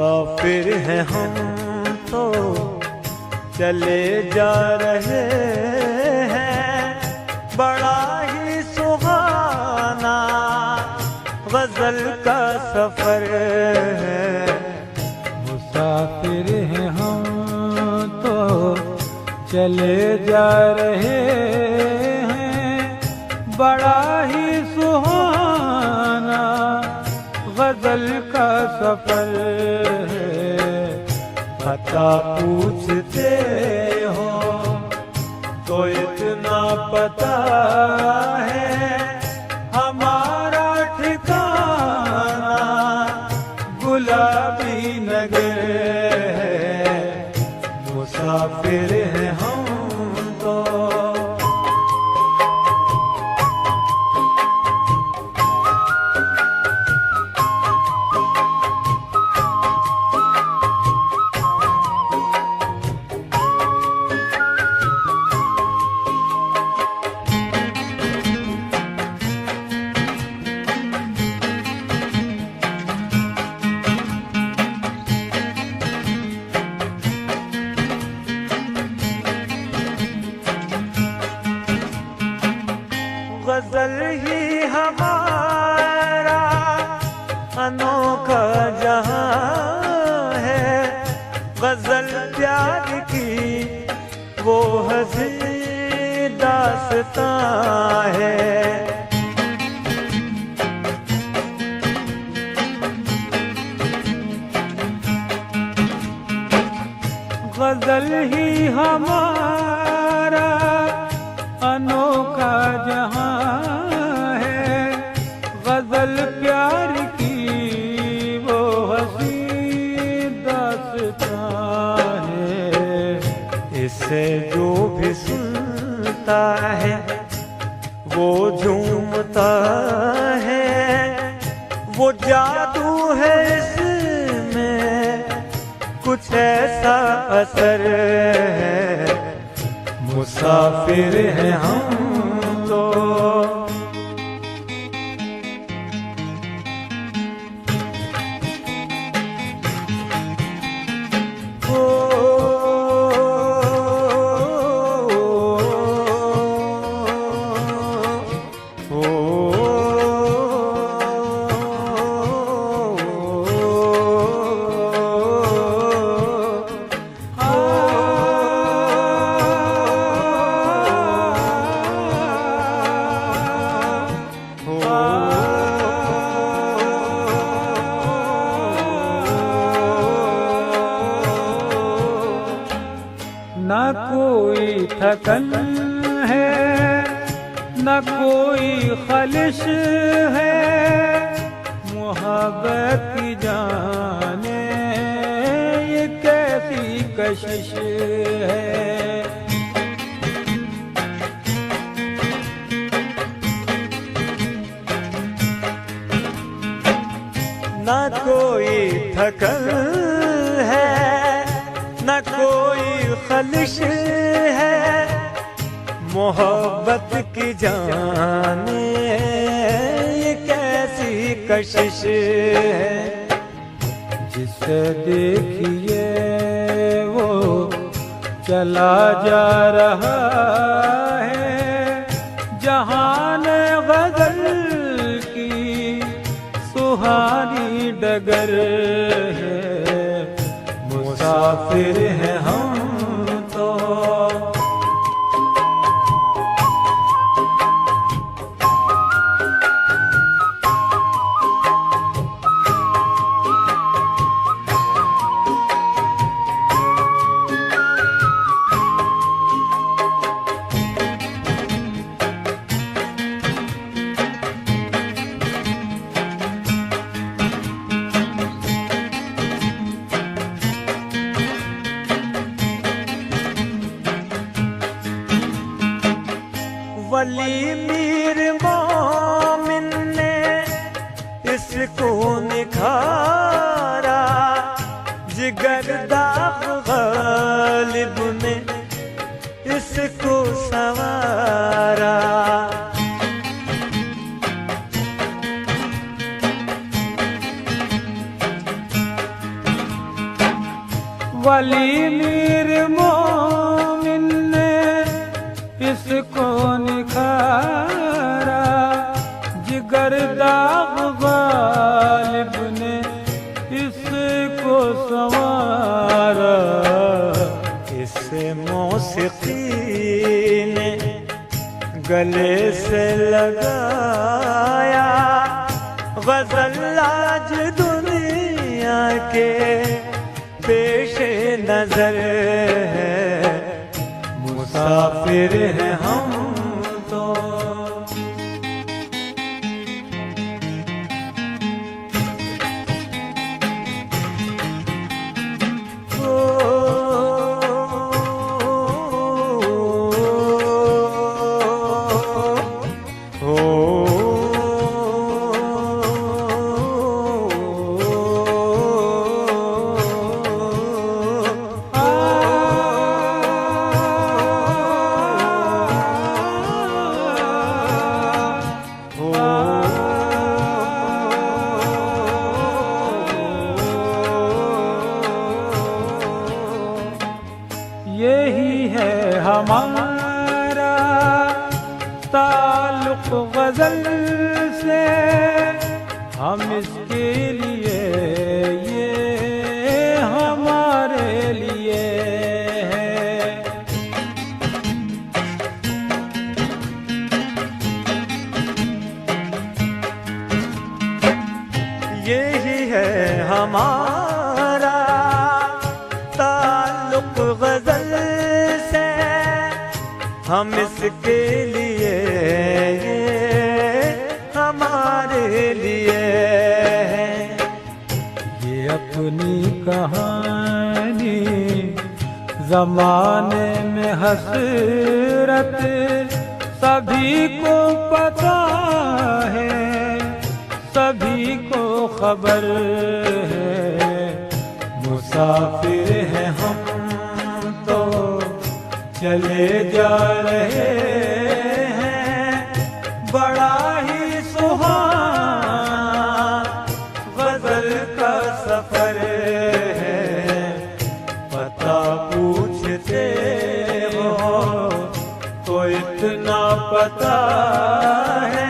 मुसाफिर हैं हम तो चले जा रहे हैं, बड़ा ही सुहाना गजल का सफर है। मुसाफिर हैं हम तो चले जा रहे हैं, बड़ा ही सुहाना गजल का सफर है। पता पूछते हो तो इतना पता है, हमारा ठिकाना गुलाबी नगर है। मुसाफिर हैं हम तो। गजल ही हमारा अनोखा जहां है, गजल प्यार की वो हंसी दास्तां है। गजल ही हमारा अनोखा जहां है, गजल प्यार की वो हंसी दास्तां है। इसे जो भी सुनता है वो झूमता है, वो जादू है इसमें कुछ ऐसा असर है। मुसाफिर हैं हम तो। न कोई थकन है, न कोई खलिश है, मोहब्बत की जाने ये कैसी कशिश है। न कोई थकन है, न कोई खलिश है, मोहब्बत की जाने ये कैसी कशिश है। जिसे देखिए वो चला जा रहा है, जहान गजल की सुहानी डगर है। मुसाफिर हैं हम तो। वली मीर मोमिन ने इसको निखारा, जिगर दाग गालिब ने इसको संवारा। वली मीर मोमिन ने इसको निखारा, जिगर दाग गालिब ने इसको संवारा। इसे मौसीकी ने गले से लगाया, गजल आज दुनिया के पेशे नजर है, मुसाफिर हैं हम तो। यही है हमारा ताल्लुक गजल से, हम इसके लिए, ये हमारे लिए है। यही है हमारा ताल्लुक गजल से, हम इसके लिए, हमारे लिए है। ये अपनी कहानी ज़माने में हसरत सभी को पता है, सभी को खबर है। मुसाफिर हैं हम तो चले जा रहे हैं, बड़ा ही सुहाना गजल का सफर है। पता पूछते हो तो इतना पता है,